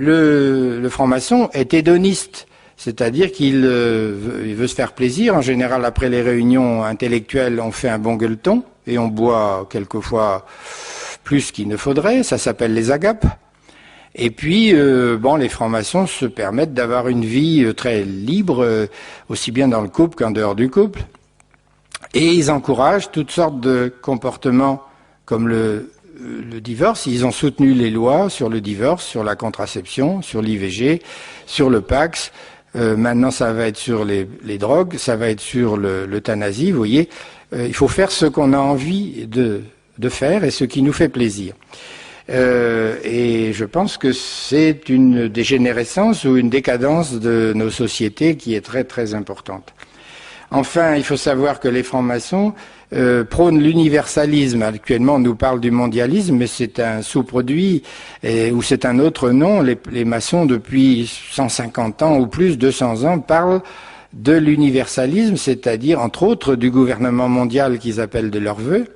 le franc-maçon est hédoniste, c'est-à-dire qu'il veut se faire plaisir. En général, après les réunions intellectuelles, on fait un bon gueuleton et on boit quelquefois plus qu'il ne faudrait. Ça s'appelle les agapes. Et puis, les francs-maçons se permettent d'avoir une vie très libre, aussi bien dans le couple qu'en dehors du couple. Et ils encouragent toutes sortes de comportements comme le divorce. Ils ont soutenu les lois sur le divorce, sur la contraception, sur l'IVG, sur le Pacs. Maintenant, ça va être sur les drogues, ça va être sur l'euthanasie. Vous voyez, il faut faire ce qu'on a envie de faire et ce qui nous fait plaisir. Et je pense que c'est une dégénérescence ou une décadence de nos sociétés qui est très très importante. Enfin, il faut savoir que les francs-maçons prônent l'universalisme. Actuellement, on nous parle du mondialisme, mais c'est un sous-produit ou c'est un autre nom. Les maçons, depuis 150 ans ou plus, 200 ans, parlent de l'universalisme, c'est-à-dire, entre autres, du gouvernement mondial qu'ils appellent de leur vœu.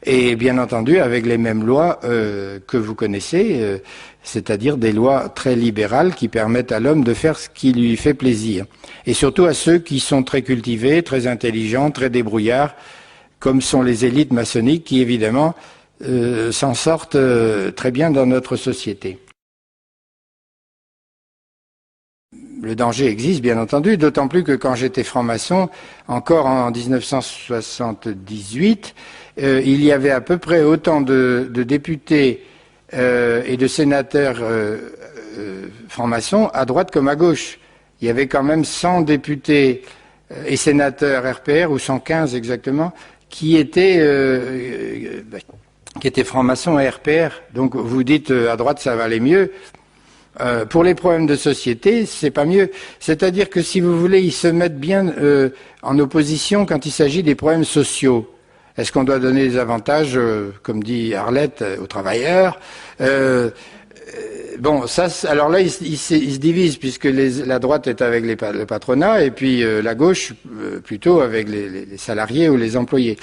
Et bien entendu, avec les mêmes lois que vous connaissez, c'est-à-dire des lois très libérales qui permettent à l'homme de faire ce qui lui fait plaisir. Et surtout à ceux qui sont très cultivés, très intelligents, très débrouillards, comme sont les élites maçonniques qui, évidemment, s'en sortent très bien dans notre société. Le danger existe, bien entendu, d'autant plus que quand j'étais franc-maçon, encore en 1978, il y avait à peu près autant de députés et de sénateurs francs-maçons à droite comme à gauche. Il y avait quand même 100 députés et sénateurs RPR, ou 115 exactement, qui étaient francs-maçons et RPR. Donc vous dites à droite ça va aller mieux. Pour les problèmes de société, c'est pas mieux. C'est-à-dire que si vous voulez, ils se mettent bien en opposition quand il s'agit des problèmes sociaux. Est-ce qu'on doit donner des avantages, comme dit Arlette, aux travailleurs alors là, ils se divisent, puisque la droite est avec le patronat, et puis la gauche, plutôt avec les salariés ou les employés.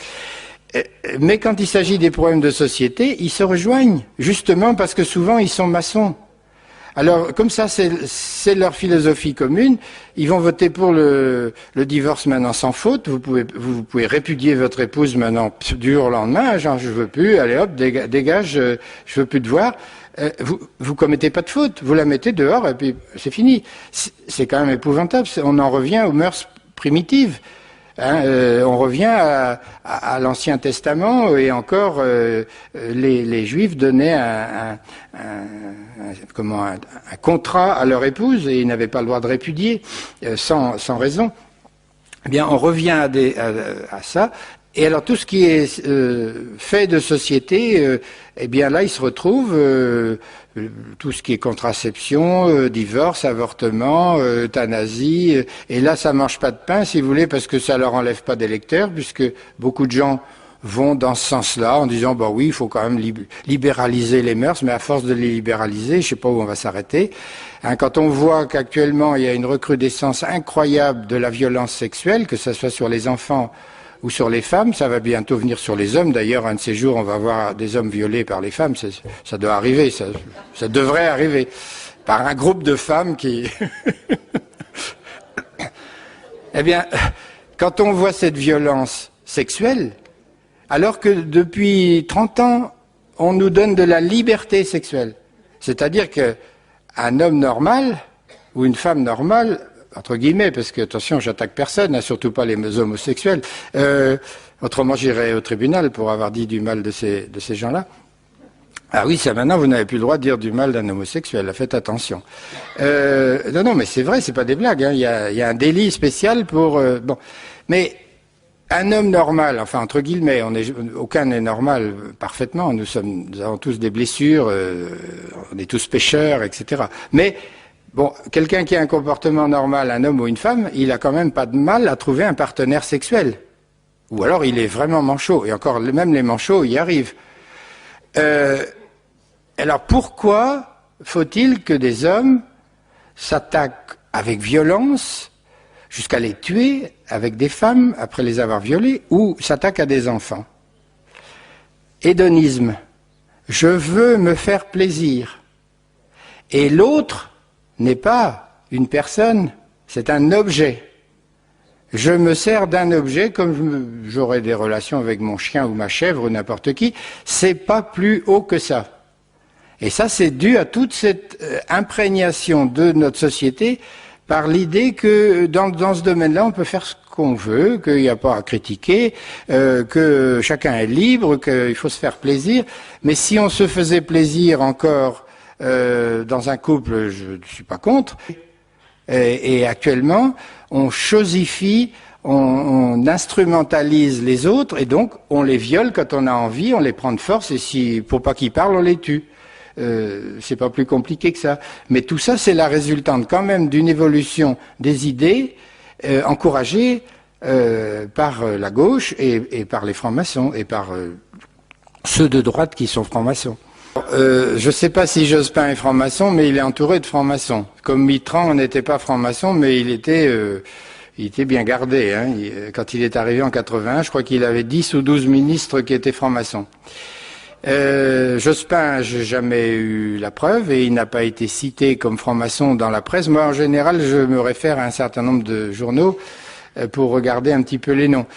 Mais quand il s'agit des problèmes de société, ils se rejoignent, justement parce que souvent, ils sont maçons. Alors, comme ça, c'est leur philosophie commune. Ils vont voter pour le divorce maintenant sans faute. Vous pouvez répudier votre épouse maintenant du jour au lendemain. Genre, je veux plus, allez hop, dégage, je veux plus te voir. Vous commettez pas de faute. Vous la mettez dehors et puis c'est fini. C'est quand même épouvantable. On en revient aux mœurs primitives. On revient à l'Ancien Testament et encore les Juifs donnaient un contrat à leur épouse et ils n'avaient pas le droit de répudier sans raison. Eh bien, on revient à ça. Et alors tout ce qui est fait de société, eh bien là, il se retrouve tout ce qui est contraception, divorce, avortement, euthanasie. Et là, ça mange pas de pain, si vous voulez, parce que ça leur enlève pas d'électeurs, puisque beaucoup de gens vont dans ce sens-là, en disant, bah oui, il faut quand même libéraliser les mœurs, mais à force de les libéraliser, je sais pas où on va s'arrêter. Quand on voit qu'actuellement, il y a une recrudescence incroyable de la violence sexuelle, que ce soit sur les enfants ou sur les femmes, ça va bientôt venir sur les hommes. D'ailleurs, un de ces jours, on va voir des hommes violés par les femmes. Ça doit arriver, ça devrait arriver. Par un groupe de femmes qui... Eh bien, quand on voit cette violence sexuelle, alors que depuis 30 ans, on nous donne de la liberté sexuelle. C'est-à-dire qu'un homme normal, ou une femme normale, entre guillemets, parce que, attention, j'attaque personne, surtout pas les homosexuels. Autrement, j'irai au tribunal pour avoir dit du mal de ces gens-là. Ah oui, ça maintenant, vous n'avez plus le droit de dire du mal d'un homosexuel, faites attention. Non, mais c'est vrai, c'est pas des blagues, hein. Il y a un délit spécial pour... bon, mais un homme normal, enfin, entre guillemets, aucun n'est normal parfaitement, nous avons tous des blessures, on est tous pécheurs, etc. Mais... bon, quelqu'un qui a un comportement normal, un homme ou une femme, il a quand même pas de mal à trouver un partenaire sexuel. Ou alors il est vraiment manchot. Et encore, même les manchots y arrivent. Alors pourquoi faut-il que des hommes s'attaquent avec violence, jusqu'à les tuer avec des femmes après les avoir violées, ou s'attaquent à des enfants? Hédonisme. Je veux me faire plaisir. Et l'autre n'est pas une personne, c'est un objet. Je me sers d'un objet comme j'aurais des relations avec mon chien ou ma chèvre ou n'importe qui. C'est pas plus haut que ça. Et ça, c'est dû à toute cette imprégnation de notre société par l'idée que dans ce domaine-là, on peut faire ce qu'on veut, qu'il n'y a pas à critiquer, que chacun est libre, qu'il faut se faire plaisir. Mais si on se faisait plaisir encore dans un couple, je ne suis pas contre. Et actuellement, on chosifie, on instrumentalise les autres, et donc on les viole quand on a envie, on les prend de force, et si pour pas qu'ils parlent, on les tue. C'est pas plus compliqué que ça. Mais tout ça, c'est la résultante quand même d'une évolution des idées encouragée par la gauche et par les francs-maçons et par ceux de droite qui sont francs-maçons. Je ne sais pas si Jospin est franc-maçon, mais il est entouré de francs-maçons. Comme Mitterrand n'était pas franc-maçon, mais il était bien gardé. Hein. Quand il est arrivé en 81, je crois qu'il avait 10 ou 12 ministres qui étaient francs-maçons. Jospin, j'ai jamais eu la preuve et il n'a pas été cité comme franc-maçon dans la presse. Moi, en général, je me réfère à un certain nombre de journaux pour regarder un petit peu les noms.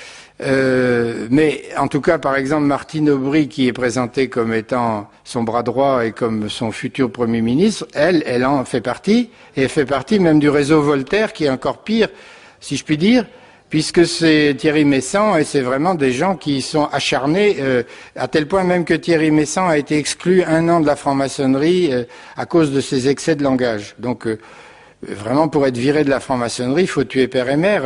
Mais en tout cas, par exemple, Martine Aubry, qui est présentée comme étant son bras droit et comme son futur Premier ministre, elle en fait partie, et elle fait partie même du réseau Voltaire, qui est encore pire, si je puis dire, puisque c'est Thierry Messant, et c'est vraiment des gens qui sont acharnés, à tel point même que Thierry Messant a été exclu 1 an de la franc-maçonnerie à cause de ses excès de langage. Donc, vraiment, pour être viré de la franc-maçonnerie, il faut tuer père et mère.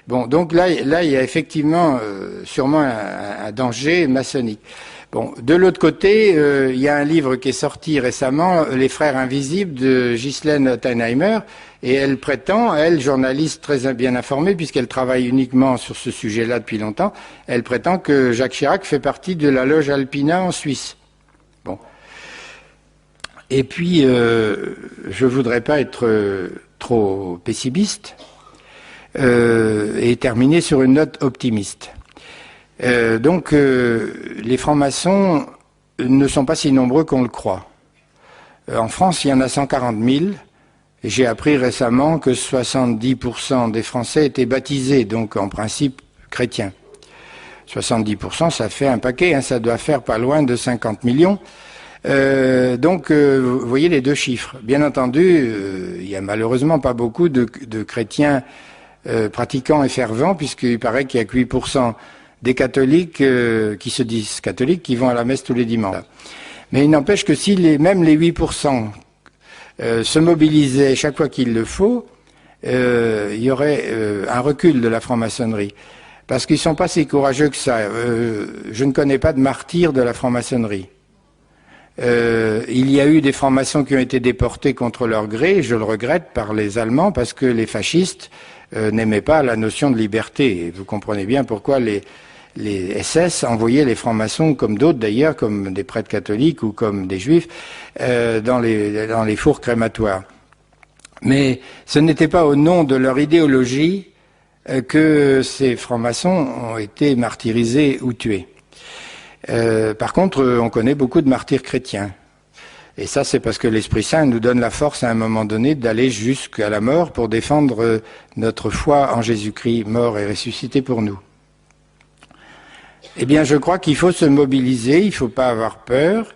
Bon, donc là, il y a effectivement sûrement un danger maçonnique. Bon, de l'autre côté, il y a un livre qui est sorti récemment, Les Frères Invisibles, de Ghislaine Ottenheimer, et elle prétend, elle, journaliste très bien informée, puisqu'elle travaille uniquement sur ce sujet-là depuis longtemps, elle prétend que Jacques Chirac fait partie de la loge Alpina en Suisse. Bon. Et puis, je voudrais pas être trop pessimiste, et terminer sur une note optimiste. Donc, les francs-maçons ne sont pas si nombreux qu'on le croit. En France, il y en a 140 000, et j'ai appris récemment que 70% des Français étaient baptisés, donc en principe chrétiens. 70%, ça fait un paquet, hein, ça doit faire pas loin de 50 millions. Donc, vous voyez les deux chiffres. Bien entendu, il y a malheureusement pas beaucoup de chrétiens pratiquants et fervents, puisqu'il paraît qu'il y a que 8% des catholiques qui se disent catholiques, qui vont à la messe tous les dimanches. Mais il n'empêche que si même les 8% se mobilisaient chaque fois qu'il le faut, il y aurait un recul de la franc-maçonnerie. Parce qu'ils ne sont pas si courageux que ça. Je ne connais pas de martyrs de la franc-maçonnerie. Il y a eu des francs-maçons qui ont été déportés contre leur gré, je le regrette, par les Allemands, parce que les fascistes n'aimaient pas la notion de liberté. Et vous comprenez bien pourquoi les SS envoyaient les francs-maçons, comme d'autres d'ailleurs, comme des prêtres catholiques ou comme des juifs, dans les fours crématoires. Mais ce n'était pas au nom de leur idéologie que ces francs-maçons ont été martyrisés ou tués. Par contre, on connaît beaucoup de martyrs chrétiens. Et ça, c'est parce que l'Esprit Saint nous donne la force à un moment donné d'aller jusqu'à la mort pour défendre notre foi en Jésus-Christ, mort et ressuscité pour nous. Eh bien, je crois qu'il faut se mobiliser, il ne faut pas avoir peur,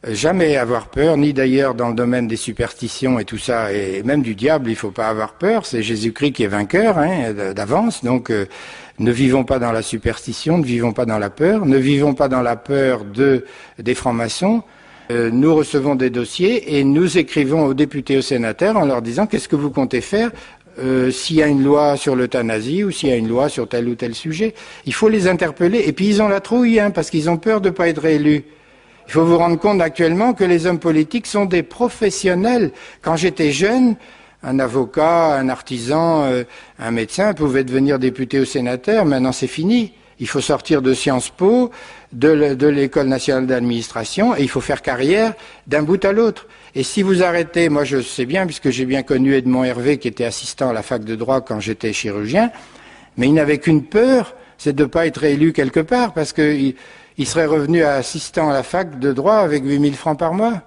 jamais avoir peur, ni d'ailleurs dans le domaine des superstitions et tout ça, et même du diable, il ne faut pas avoir peur, c'est Jésus-Christ qui est vainqueur, hein, d'avance, donc ne vivons pas dans la superstition, ne vivons pas dans la peur, ne vivons pas dans la peur des francs-maçons. Nous recevons des dossiers et nous écrivons aux députés, aux sénateurs en leur disant qu'est-ce que vous comptez faire s'il y a une loi sur l'euthanasie ou s'il y a une loi sur tel ou tel sujet. Il faut les interpeller. Et puis ils ont la trouille, hein, parce qu'ils ont peur de ne pas être réélus. Il faut vous rendre compte actuellement que les hommes politiques sont des professionnels. Quand j'étais jeune, un avocat, un artisan, un médecin pouvait devenir député ou sénateur. Maintenant c'est fini. Il faut sortir de Sciences Po, de l'École nationale d'administration, et il faut faire carrière d'un bout à l'autre. Et si vous arrêtez, moi je sais bien, puisque j'ai bien connu Edmond Hervé, qui était assistant à la fac de droit quand j'étais chirurgien, mais il n'avait qu'une peur, c'est de ne pas être élu quelque part, parce qu'il serait revenu à assistant à la fac de droit avec 8 000 francs par mois.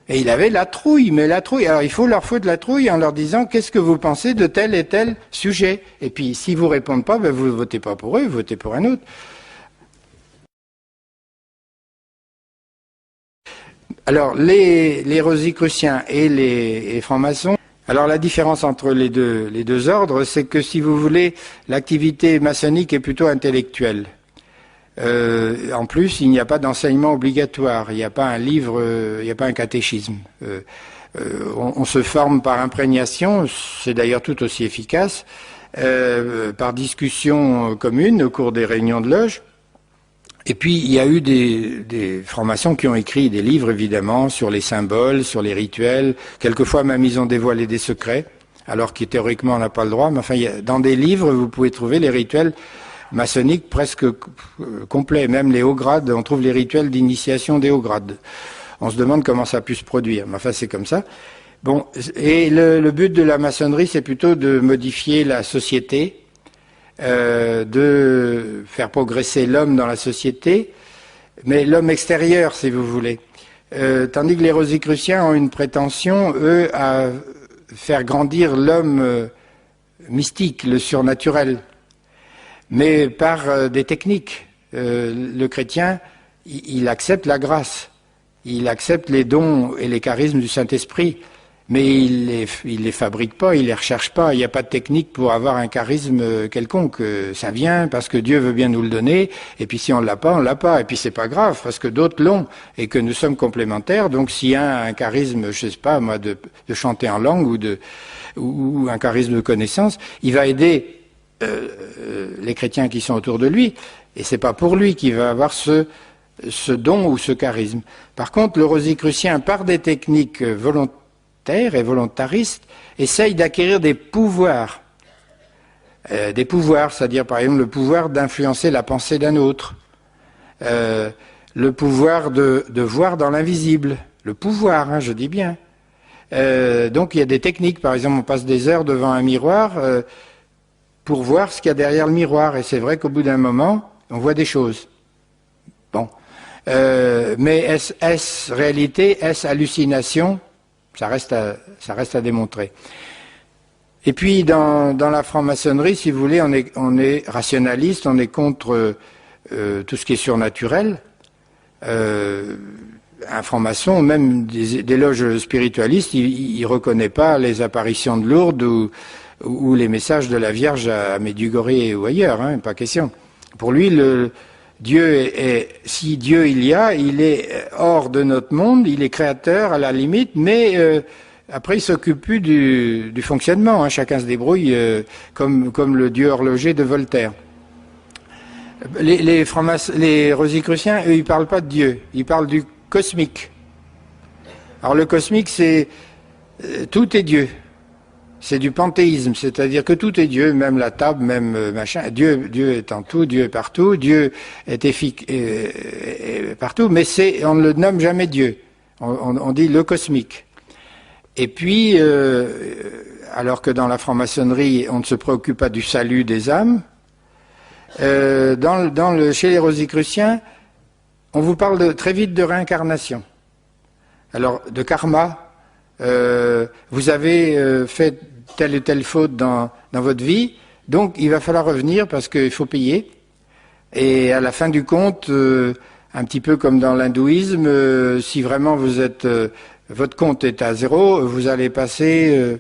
Et il avait la trouille, mais la trouille. Alors il faut leur foutre de la trouille en leur disant qu'est-ce que vous pensez de tel et tel sujet. Et puis s'ils vous répondent pas, ben, vous ne votez pas pour eux, vous votez pour un autre. Alors les Rosicruciens et les francs-maçons, alors la différence entre les deux ordres, c'est que si vous voulez, l'activité maçonnique est plutôt intellectuelle. En plus, il n'y a pas d'enseignement obligatoire, il n'y a pas un livre, il n'y a pas un catéchisme. On se forme par imprégnation, c'est d'ailleurs tout aussi efficace, par discussion commune au cours des réunions de loge. Et puis, il y a eu des francs-maçons qui ont écrit des livres, évidemment, sur les symboles, sur les rituels. Quelquefois, même, ils ont dévoilé des secrets, alors que théoriquement, on n'a pas le droit. Mais enfin, dans des livres, vous pouvez trouver les rituels maçonniques presque complets. Même les hauts grades, on trouve les rituels d'initiation des hauts grades. On se demande comment ça a pu se produire. Mais enfin, c'est comme ça. Bon, et le but de la maçonnerie, c'est plutôt de modifier la société, de faire progresser l'homme dans la société, mais l'homme extérieur, si vous voulez. Tandis que les Rosicruciens ont une prétention, eux, à faire grandir l'homme mystique, le surnaturel, mais par des techniques. Le chrétien, il accepte la grâce, il accepte les dons et les charismes du Saint-Esprit, mais il les fabrique pas, il les recherche pas. Il n'y a pas de technique pour avoir un charisme quelconque. Ça vient parce que Dieu veut bien nous le donner. Et puis si on l'a pas, on l'a pas. Et puis c'est pas grave parce que d'autres l'ont et que nous sommes complémentaires. Donc s'il y a un charisme, je sais pas moi, de chanter en langue ou un charisme de connaissance, il va aider les chrétiens qui sont autour de lui. Et c'est pas pour lui qu'il va avoir ce don ou ce charisme. Par contre, le Rosicrucien, par des techniques volontaires et volontariste, essaye d'acquérir des pouvoirs, c'est-à-dire par exemple le pouvoir d'influencer la pensée d'un autre, le pouvoir de voir dans l'invisible, le pouvoir, hein, je dis bien. Donc il y a des techniques, par exemple on passe des heures devant un miroir pour voir ce qu'il y a derrière le miroir, et c'est vrai qu'au bout d'un moment, on voit des choses. Bon. Mais est-ce réalité, est-ce hallucination ? Ça reste à démontrer. Et puis dans la franc-maçonnerie, si vous voulez, on est rationaliste, on est contre tout ce qui est surnaturel. Un franc-maçon, même des loges spiritualistes, il reconnaît pas les apparitions de Lourdes ou les messages de la Vierge à Medjugorje ou ailleurs, hein, pas question. Pour lui, si Dieu il est hors de notre monde, il est créateur à la limite, mais après il s'occupe plus du fonctionnement, hein, chacun se débrouille comme le Dieu horloger de Voltaire. Les Rosicruciens, eux, ils parlent pas de Dieu, ils parlent du cosmique. Alors le cosmique, c'est tout est Dieu. C'est du panthéisme, c'est-à-dire que tout est Dieu, même la table, même machin. Dieu est en tout, Dieu est partout, Dieu est partout, mais on ne le nomme jamais Dieu. On dit le cosmique. Et puis, alors que dans la franc-maçonnerie, on ne se préoccupe pas du salut des âmes, chez les Rosicruciens, on vous parle très vite de réincarnation. Alors, de karma. Vous avez fait telle ou telle faute dans votre vie, donc il va falloir revenir parce qu'il faut payer. Et à la fin du compte, un petit peu comme dans l'hindouisme, si vraiment votre compte est à zéro, vous allez passer